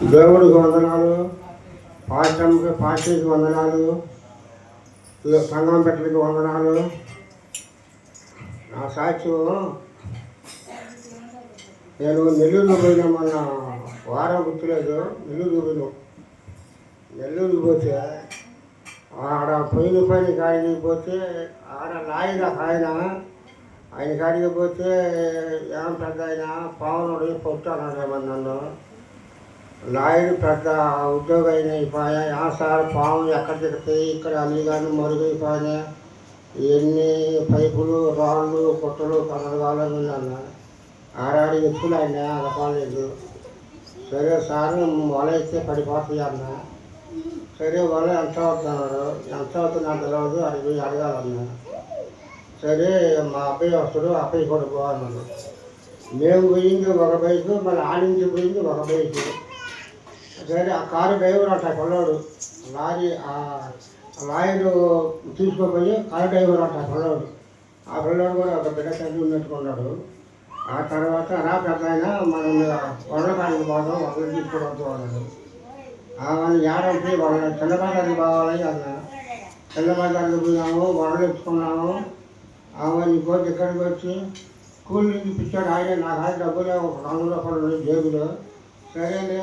దేవుడికి వందనాలు, పాస్టర్కి వందనాలు, సంఘం పెట్టలకి వందనాలు. నా సాక్ష్యం, నేను నెల్లూరులో పోయినా మొన్న వారం గుర్తులేదు. నెల్లూరుకి పోతే ఆడ పైన కాడికి పోతే ఆడ లాయర్ ఆయన కాడికి పోతే ఏం పెద్ద ఆయన పావునుడు పొట్టాడు నన్ను. లాయర్ పెద్ద ఉద్యోగం అయిపోయా సార్ పాము ఎక్కడ దిగుతాయి, ఇక్కడ అల్లిగాను మరుగైపోయినా, ఎన్ని పైపులు రాళ్ళు కుట్టలు కనరగాలో అన్న ఆడాడి ఎత్తులు ఆయన అదపాలేదు. సరే సార్ వల అయితే పడిపోతాయి అన్న. సరే వల ఎంత అవుతున్నారు, ఎంత అవుతుంది అంత తెలియదు, అడిగి అడగాలన్నా. సరే మా అబ్బాయి వస్తాడు, అబ్బాయి కూడా పోవాలన్నాడు. మేము పోయింది ఒక బైకు, మళ్ళీ ఆడించి పోయింది ఒక బైకు. సరే ఆ కారు డ్రైవర్ అట్లా కొన్నాడు, లాయరు తీసుకుపోయి కారు డ్రైవర్ అట్లా కొన్నాడు. ఆ పిల్లోడు కూడా ఒక బిడ్డ తల్లి ఉన్నట్టుకున్నాడు. ఆ తర్వాత రా పెద్ద ఆయన మనం వరలకాడికి పోదాం, వరలు తీసుకోవద్దు అన్నాడు. వాళ్ళు ఏడంటే వాళ్ళ చిన్నబాదానికి పోవాలి అన్న. చిన్నబాదానికి పోయినాము, వరలు ఎత్తుకున్నాము. అవన్నీ కోటి ఇక్కడికి వచ్చి స్కూల్ నుంచి ఇప్పించాడు ఆయన. నాకు ఆయన డబ్బులే ఒక 200 రూపాయలు జేబులో. సరేలే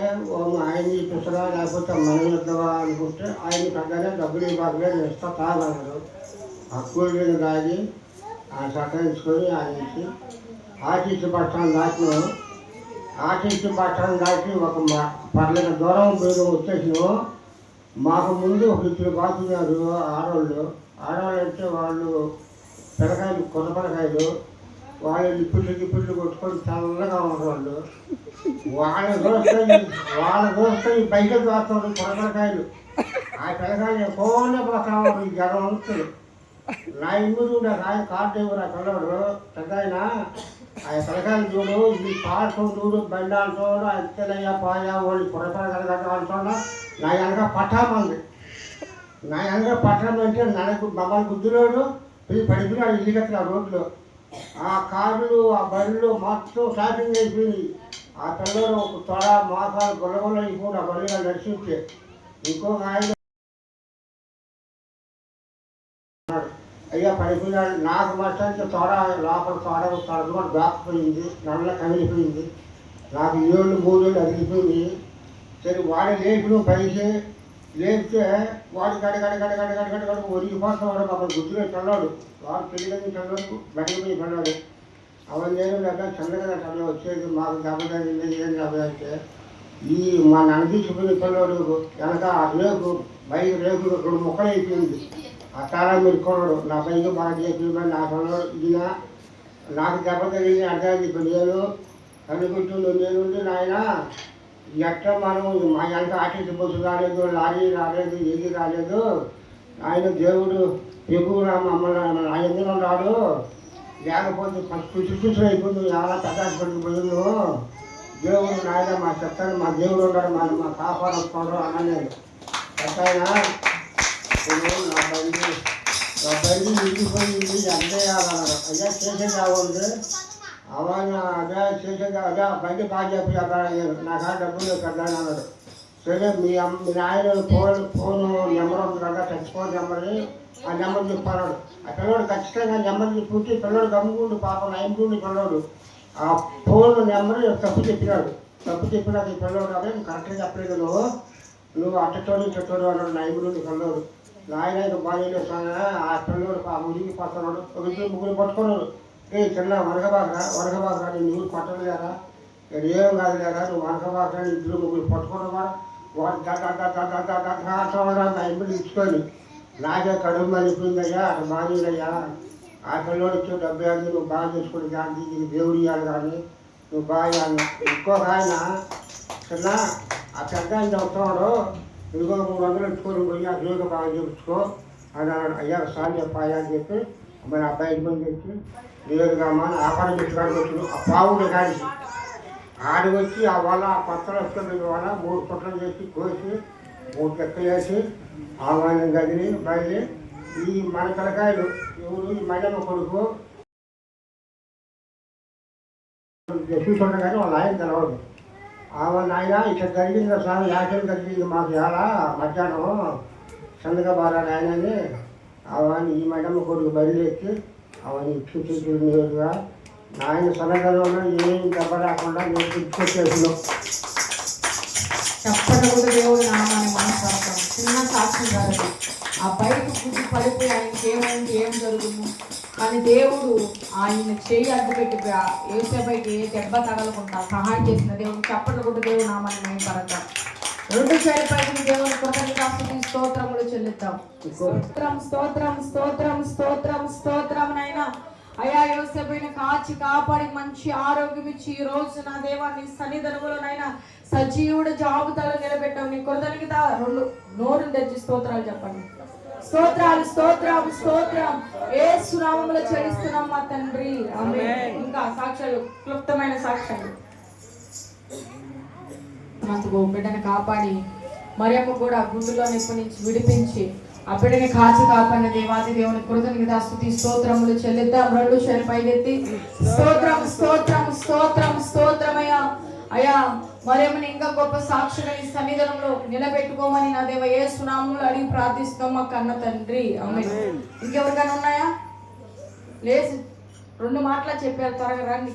ఆయన ఇప్పిస్తారా లేకపోతే మనం ఇద్దామా అనుకుంటే ఆయన పెద్దనే డబ్బులు ఇవ్వట్లే, నేను ఇస్తా తాగలడు. ఆ స్కూల్ మీద తాగి ఆ సతాయించుకొని ఆయన ఇచ్చి ఆర్టీసీ బస్ స్టాండ్ దాటినాము. ఆర్టీసీ బస్ స్టాండ్ దాటి ఒక పర్లేదు దూరం పోయి వచ్చేసినాము. మాకు ముందు ఒక 2 బాతున్నారు ఆడవాళ్ళు అంటే వాళ్ళు పిల్లకాయలు, కొత్త పిల్లకాయలు. వాళ్ళు లిప్పుట్లు కొట్టుకొని చల్లగా ఉంటారు. వాళ్ళ దోస్తే ఈ బయట దోస్తాడు కొడపిల్లకాయలు. ఆ పిల్లకాయలు ఎక్కువనే పోతాడు, ఈ జ్వరం వస్తుంది. నా ఇల్లు చూడ ఆయన కార్ డ్రైవర్ ఆ పిల్లడు పెద్ద ఆయన. ఆ పిల్లకాయలు చూడు, ఈ పార్కు చూడు, బండి అంటాడు, అంతేనయ్యా పోయా వాళ్ళు కొడపిల్లకాయలు అంటాడు. నా వెనక పట్టామంది. నా వెనక పట్టమంటే ననకు మమ్మల్ని గుద్దులోడు పడిపోయినాడు ఇల్లుగట్టిన రోడ్లో. ఆ కార్లు ఆ బళ్ళు మొత్తం షాపింగ్ అయిపోయింది. ఆ పిల్లలు ఒక తొడ మోకాలు గొల్లగొల్ల అయిపోయి ఆ బళ్ళుగా నడిచితే ఇంకొక ఆయన అయ్యా పడిపోయినాడు. నాకు మట్టి తొడ లోపల తొడ కూడా దాక్కుపోయింది, నల్ల కమిలిపోయింది. నాకు 3 ఏళ్ళు అదిలిపోయింది. సరే వాడు లేపిన పైకి లేపితే వాడు గడి ఒరిగిపోతున్నాడు. మమ్మల్ని గుర్తుగా చల్లాడు. వాడు పెళ్ళని చల్లడు, బయటపోయి చల్లాడు. అవన్నీ నేను లేదా చల్లగా చల్ల వచ్చేది. మాకు దెబ్బతగిలింది ఏం దెబ్బ అంటే ఈ మా నన్ను తీసుకుని పిల్లడు వెనక ఆ రేకు బైక్ రేకులు 2 ముక్కలు అయిపోయింది. ఆ తాళం మీరు కొన్నాడు. నా బైక్ బాగా చేసింది. నా పిల్లడు ఈయన నాకు దెబ్బ తగిలింది అర్థం. ఇప్పుడు నేను అనుకుంటున్నాను, నేనుండి నాయన ఎట్లా మనం మా వెనక ఆర్టీసీ బస్సు రాలేదు, లారీ రాలేదు, ఏది రాలేదు. ఆయన దేవుడు ఎక్కువగా మమ్మల్ని ఆయన ఎందులో రాడు, లేకపోతే కృషి అయిపోతుంది. చాలా పెద్ద హాస్పిటల్కి పోయిందో దేవుడు నాయన మా చెప్తాను, మా దేవుడు ఉన్నాడు, మా కాపాడు వస్తాడు అన్నది. చెప్తాయినా నా బండి నిండిపోయింది, అంతే అన్నాడు. అయ్యా చేసేది కావాలి అవన్నీ అదే చేసేది, అదే బండి బాగా చెప్పి నాకు ఆ డబ్బులు పెద్ద అన్నాడు. సరే మీ నాయన ఫోన్ నెంబర్ ఉంది కదా, టచ్ ఫోన్ నెంబర్ని ఆ నెంబర్ చెప్పాడు. ఆ పిల్లడు ఖచ్చితంగా నెంబర్ చెప్పుకుంటే పిల్లడు గమ్ముకుండు, పాపం 9 పిల్లడు ఆ ఫోన్ నెంబర్ తప్పు చెప్పినాడు. తప్పు చెప్పినాక ఈ పిల్లడు అదే కరెక్ట్గా చెప్పలేదు, నువ్వు అట్టతోడు చెట్టోడు అన్నాడు. 9 పిల్లడు నాయన బాగా ఆ పిల్లడు ఉరిగిపోతున్నాడు. 2 పట్టుకున్నాడు. చిన్న వనకబాకరా నేను ఊరు పట్టలేరా, నేను ఏం కాదు లేరా, నువ్వు వనకబాకరా 2 పట్టుకున్నావా. వాడు నా ఇంటిని ఇచ్చుకొని నాకే కడుపు మనిపోయిందయ్యా, అటు మానేదయ్యా. ఆ పిల్లోడు వచ్చి 70 నువ్వు బాగా చేసుకుని దానికి నీకు దేవుడు ఇవ్వాలి కానీ నువ్వు బాగా అన్నా. ఇంకొక ఆయన చిన్న ఆ పెద్ద ఆయన చెప్తున్నాడు, ఇంకో 300 ఇచ్చుకొని పోయి ఆ దేవుడు బాగా చూపించుకో అని అన్నాడు. అయ్యా సార్ చెప్పాయా అని చెప్పి మరి అబ్బాయి పని తెచ్చి దేవుడుగా మన ఆపారం పెట్టుకాడికి వచ్చి ఆ పావుడు కాడికి ఆడి వచ్చి ఆ వల్ల ఆ పత్తలు వస్తుంది వల్ల 3 పుట్టలు చేసి కోసి 3 చెక్కలు వేసి ఆహ్వానం గదిని బయలు ఈ మన తలకాయలు ఎవరు ఈ మల్లెమ్మ కొడుకు చూస్తుండగానే వాళ్ళ ఆయన తెలవదు. నాయన ఇక్కడ జరిగింది సార్, యాక్సిడెంట్ జరిగింది మాకు ఎలా మధ్యాహ్నం చందగా బారా నాయనని అవన్నీ ఈ మేడం కొడుకు బయలుదేరి అవన్నీ చూసేట్టుగా నాయన సలహాలో ఏం దెబ్బ రాకుండా నేను తీసుకొచ్చేసినాం. చెప్పకుండా దేవుడు నామాన్ని మాట్లాడతాం. చిన్న సాక్షి గారు ఆ బయట గుడ్డి పడిపోయి ఆయనకి ఏమైంది, ఏం జరుగుతుంది కానీ దేవుడు ఆయన చేయి అడ్డుపెట్టి ఏసేపైకి ఏ దెబ్బ తగలకుండా సహాయం చేసిన దేవుడు. చెప్పకుండా దేవుడు నామాన్ని మాట్లాడతాం. రెండు చేపైకి దేవుని కృతజ్ఞతాస్తుతి స్తోత్రములు చెల్లిద్దాం. స్తోత్రం స్తోత్రం స్తోత్రం స్తోత్రం స్తోత్రం నైనా. అయా యోసేపుని కాచి కాపాడి మంచి ఆరోగ్యం ఇచ్చి ఈ రోజు నా దేవా నీ సన్నిధానములోనైనా సజీవుడు జాబితాలో నిలబెట్టావు. నీ కృతజ్ఞత రెండు నోరు తెచ్చి స్తోత్రాలు చెప్పండి. స్తోత్రాలు స్తోత్రం స్తోత్రం యేసు నామములో చెల్లిస్తున్నాం మా తండ్రి. ఆమేన్. ఇంకా సాక్ష్యాలు, క్లుప్తమైన సాక్ష్యాలు. బిడ్డను కాపాడి మరియమ్మ కూడా గుండులో నొప్పి నుంచి విడిపించి ఆ బిడ్డని కాచి కాపాడిన దేవాది దేవుని కృతజ్ఞతాస్తుతి స్తోత్రములు చెల్లిద్దాం. రెండు చేతులు పైకెత్తి స్తోత్రం స్తోత్రం స్తోత్రం స్తోత్రమయ్యా. అయ్యా మరియమ్మని ఇంకా గొప్ప సాక్షిగా ఈ సన్నిధానంలో నిలబెట్టుకోమని నా దేవ యేసు నామములో అడిగి ప్రార్థిస్తాం మా కన్న తండ్రి. ఆమేన్. ఇంకెవరికైనా ఉన్నాయా? లేదు, రెండు మాటలు చెప్పారు, త్వరగా రండి.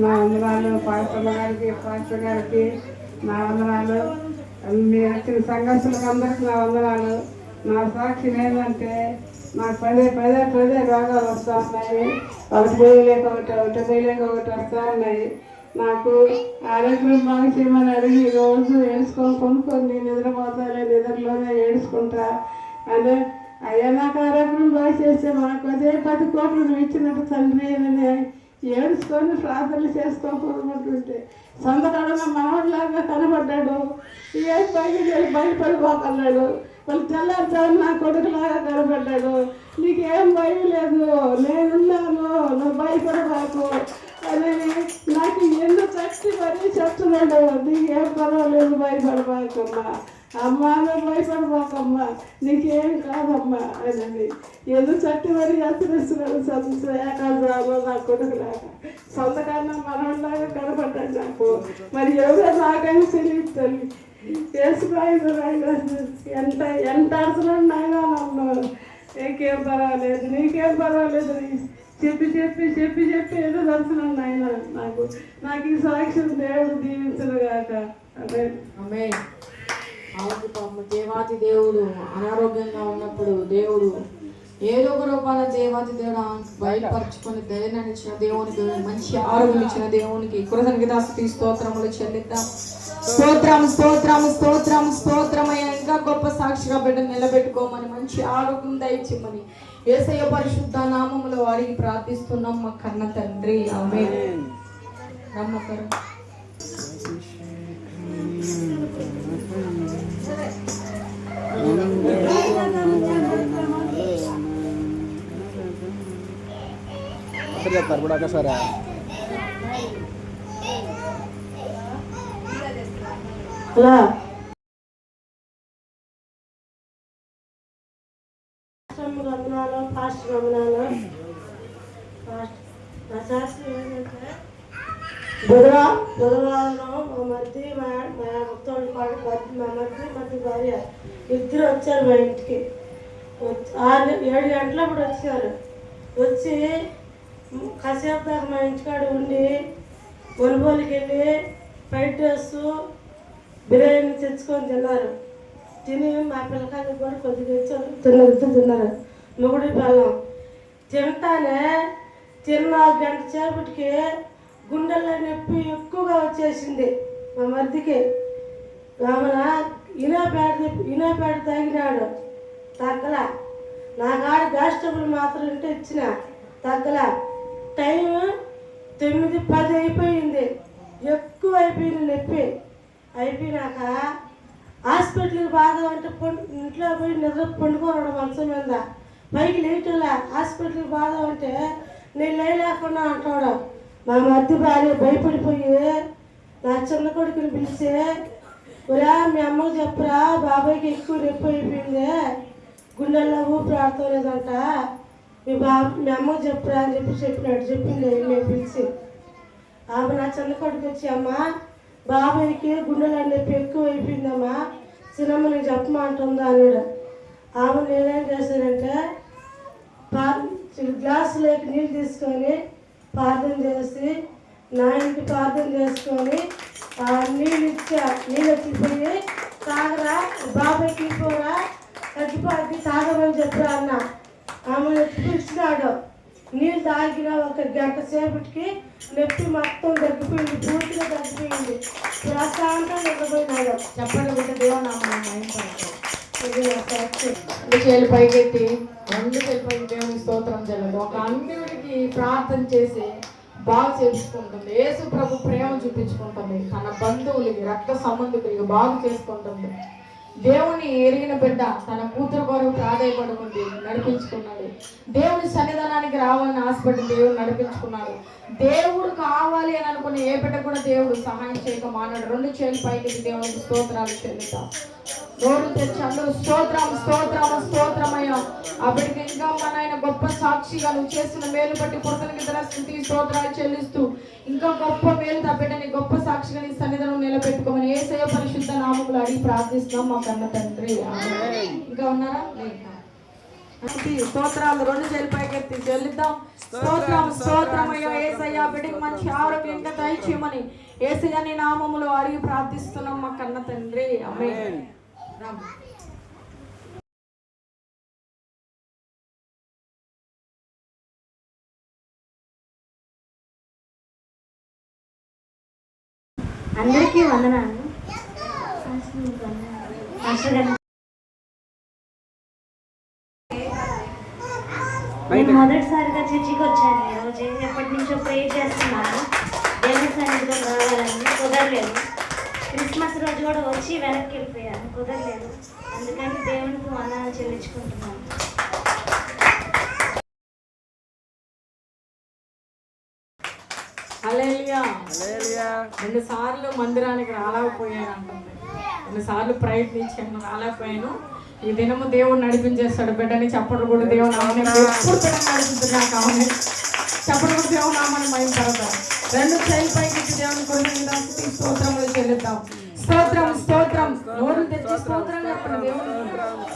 నా వందనాలు, పాస్టమ్మ గారికి, పాస్టర్ గారికి నా వందనాలు, మీరు వచ్చిన సంఘర్షులకు అందరికీ నా వందనాలు. నా సాక్షి ఏంటంటే నాకు పదే రోగాలు వస్తూ ఉన్నాయి. ఒకటి వేయలేక ఒకటి వస్తూ ఉన్నాయి. నాకు ఆరోగ్యం బాగా చేయమని అడిగి రోజు కొనుక్కొని నిద్రలోనే ఏడుచుకుంటా. అంటే అయ్యా నాకు ఆరోగ్యం బాగా చేస్తే మాకు అదే 10 కోట్లు నువ్వు ఇచ్చినట్టు తండ్రి అని ఏడుచుకొని ప్రార్థనలు చేసుకోకుంటుంటే సొంతకాలంలో మనవడిలాగా కనబడ్డాడు. ఏ భయపడిపోకన్నాడు. వాళ్ళు తెల్లారుతాను నా కొడుకులాగా కనబడ్డాడు. నీకేం భయం లేదు, నేనున్నాను, నువ్వు భయపడబాకు అని నాకు ఎందుకు చచ్చి మరీ చెప్తున్నాడు. నీకేం పర్వాలేదు, భయపడబాకమ్మా, అమ్మా నువ్వు భయపడబాకమ్మా, నీకేం కాదమ్మా అని ఎందుకు చట్టి మరీ హెచ్చరిస్తున్నాడు. ఏకాగ్రాలో నా కొడుకులాగా సొంతకన్నా మనలాగా కనపడ్డాడు నాకు. మరి ఎవరో నాకని తెలియదు తల్లి. వేసిపోయింది ఎంత అడుతున్నాడు నాయన నన్ను. నీకేం పర్వాలేదు చెప్పి ఏదో దర్శనం నాయన నాకు ఈ సాక్ష్యం దేవుడు దీవించను గాక. ఆమేన్. దేవాది దేవుడు అనారోగ్యంగా ఉన్నప్పుడు దేవుడు ఏదో ఒక రూపాన దేవాది దేవుడు బయలుపరుచుకొని ధైర్యాన్ని ఇచ్చిన దేవునికి, మంచి ఆరోగ్యం ఇచ్చిన దేవునికి కృతజ్ఞతాస్తుతి స్తోత్రములు చెల్లిద్దాం. స్తోత్రం స్తోత్రం స్తోత్రం స్తోత్రమయ్యా. ఇంకా గొప్ప సాక్షిగా బిడ్డను నిలబెట్టుకోమని, మంచి ఆరోగ్యం దయచేయమని యేసయ్య పరిశుద్ధ నామములో అడిగి ప్రార్థిస్తున్నాం మా కన్న తండ్రి. ఆమేన్. నమ్మకం చెప్తారు కూడా సరే. హలో వందనాలు, పాస్టర్ వందనాలు. నా శాస్త్రం ఏంటంటే బుధవారం మా మధ్య మా తోడు పాటు మా మధ్య భార్య ఇద్దరు వచ్చారు మా ఇంటికి. 7 గంటలప్పుడు వచ్చారు. వచ్చి కాసేపు దాకా మా ఇంటికాడ ఉండి ఒలిబోలికి వెళ్ళి ఫ్రైడ్ రైస్, బిర్యానీ తెచ్చుకొని తిన్నారు. తిని మా పిల్లకాయలకు కూడా కొద్దిగా ఇద్దరు తిన్నారు. మొగుడి బెల్లం తింటానే తిన్న గంట సేపటికి గుండెల్లో నొప్పి ఎక్కువగా వచ్చేసింది మా మధ్యకి. రామన ఇనోపేట తాగినాడు, తగ్గల. నా కాడ గ్యాస్ ట్రబుల్ మాత్రం ఇంటే ఇచ్చిన, తగ్గల. టైం 9-10 అయిపోయింది. ఎక్కువ అయిపోయింది నొప్పి. అయిపోయినాక హాస్పిటల్కి బాగా అంటే ఇంట్లో పోయి నిద్ర పండుకోవడం మంచం మీద, పైకి లేటలా. హాస్పిటల్కి బాగా అంటే నేను లేకుండా అంటాడు. మా మధ్య భార్య భయపడిపోయి నా చిన్న కొడుకుని పిలిచి, ఒరా మీ అమ్మకు చెప్పరా బాబాయ్కి ఎక్కువ నొప్పి అయిపోయింది, గుండెల్లో ఊపిరి ఆడుకోలేదంట, మీ అమ్మకు చెప్పరా అని చెప్పింది నేను పిలిచి. ఆమె నా చిన్న కొడుకు వచ్చి, అమ్మ బాబాయ్కి గుండెల నొప్పి ఎక్కువ అయిపోయిందమ్మా, చిన్నమ్మ నీకు చెప్పమంటుందా అన్నాడు. ఆమె నేనేం చేశానంటే గ్లాసులోకి నీళ్ళు తీసుకొని ప్రార్థన చేసి నా ఇంటికి ప్రార్థన చేసుకొని నీళ్ళు ఇచ్చా. నీళ్ళు ఎత్తిపోయి తాగరా బాబాయ్కి పోరా తగ్గిపోద్ది తాగమని చెప్పరా అన్న. ఆమె ఎత్తిపిచ్చినాడు. నీళ్ళు తాగిన ఒక గంట సేపటికి నొప్పి మొత్తం తగ్గిపోయింది, పూర్తిగా తగ్గిపోయింది, ప్రశాంతంగా నిద్రపోయినాడు. చెప్పండి బిడ్డ దేవునామం చేలు పైకెత్తి 2 చేలు పైకి దేవుని స్తోత్రం చెల్లదు. ఒక అన్యుడికి ప్రార్థన చేసి బాగు చేసుకుంటుంది. యేసు ప్రభు ప్రేమ చూపించుకుంటుంది. తన బంధువులకి రక్త సంబంధికులకి బాగు చేసుకుంటుంది. దేవుని ఎరిగిన బిడ్డ తన కూతురు కొరకు ప్రాధాయపడుకుంది, నడిపించుకున్నాడు. దేవుని సన్నిధానానికి రావాలని ఆశపడి దేవుడు నడిపించుకున్నాడు. దేవుడు కావాలి అని అనుకునే ఏ బిడ్డ కూడా దేవుడు సహాయం చేయక మానాడు. 2 చేలు పైకి దేవునికి స్తోత్రాలు చెల్లిద్దాం. నోరు తెచ్చి అందరూ స్తోత్రం స్తోత్రం స్తోత్రమయ్యా. ఆ బిడ్డకి ఇంకా మన ఆయన గొప్ప సాక్షిగా నువ్వు చేసిన మేలు బట్టి పుడతలకి స్థుతి స్తోత్రాలు చెల్లిస్తూ ఇంకా గొప్ప మేలు ఆ బిడ్డని గొప్ప సాక్షిగా నీ సన్నిధానం నిలబెట్టుకోమని యేసయ్య పరిశుద్ధ నామములో అడిగి ప్రార్థిస్తున్నాం మా కన్న తండ్రి. ఇంకా ఉన్నారా? స్తోత్రాలు 2 చేలు పైకెత్తి చెల్లిద్దాం. స్తోత్రం స్తోత్రమయ్యా. యేసయ్య బిడ్డకి మంచి ఆరోగ్యంగా దయచేయమని యేసయ్య నీ నామములో అడిగి ప్రార్థిస్తున్నాం మా కన్న తండ్రి. ఆమేన్. అందరికీ వందనాలు. నేను మొదటిసారిగా చర్చికి వచ్చాను. ఈరోజు ఎప్పటి నుంచో ప్రే చేస్తున్నాను దేవుని సన్నిధిలో రావాలని, కుదరలేదు. క్రిస్మస్ రోజు కూడా వచ్చి వెనక్కి వెళ్ళిపోయాను, కుదరలేదు. అందుకని దేవునికి వందనాలు చెల్లించుకుంటున్నాను. హల్లెలూయా. 2 సార్లు మందిరానికి రాలేకపోయాను అంటుంది. 2 సార్లు ప్రయత్నించాను, రాలేకపోయాను. ఈ దినము దేవుడు నడిపించేస్తాడు బిడ్డని. చప్పట్లు కూడా దేవుడు నామని ఎప్పుడు బిడ్డ నడిపిస్తున్నాడు కావాలి. చప్పట్లు కూడా దేవుడు నామని మయం పడతాం. 2 చేలు పైకి దేవుని కొరకు స్తోత్రములు చెల్లిద్దాం. స్తోత్రం స్తోత్రం. నోరు తెచ్చి స్తోత్రం చెప్పండి దేవుడు.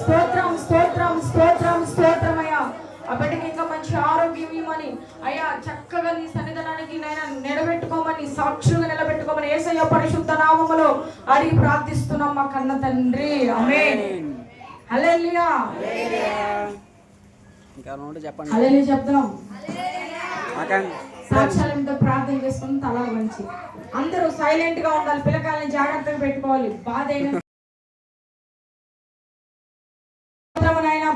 స్తోత్రం స్తోత్రం స్తోత్రం స్తోత్రమయ్యా. ఆ బిడ్డకి ఇంకా మంచి ఆరోగ్యం ఇవ్వమని అయ్యా, చక్కగా నీ సన్నిధానానికి నైనా నిలబెట్టుకోమని, సాక్షులుగా నిలబెట్టుకోమని యేసయ్య పరిశుద్ధ నామములో అడిగి ప్రార్థిస్తున్నాం మా కన్న తండ్రి. ఆమేన్. హల్లెలూయా. హల్లెలూయా చెప్దాం. సాక్షాలతో ప్రార్థన చేసుకుని తలలు మంచి అందరూ సైలెంట్ గా ఉండాలి. పిల్లకాయలని జాగ్రత్తగా పెట్టుకోవాలి. బాధ అయినా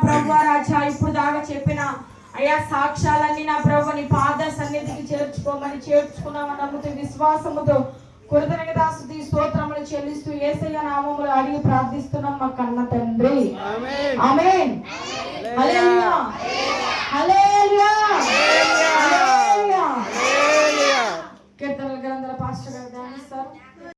ప్రభు రాజా ఇప్పుడు దాకా చెప్పిన అయ్యా సాక్ష్యాలన్నీ నా ప్రభు నీ పాద సన్నిధికి చేర్చుకోమని చేర్చుకున్నామని నమ్ముతూ విశ్వాసముతో కృతజ్ఞతాస్తుతి స్తోత్రములు చెల్లిస్తూ యేసయ్య నామములో అడిగి ప్రార్థిస్తున్నాం మా కన్న తండ్రి. ఆమేన్. హల్లెలూయా. హల్లెలూయా.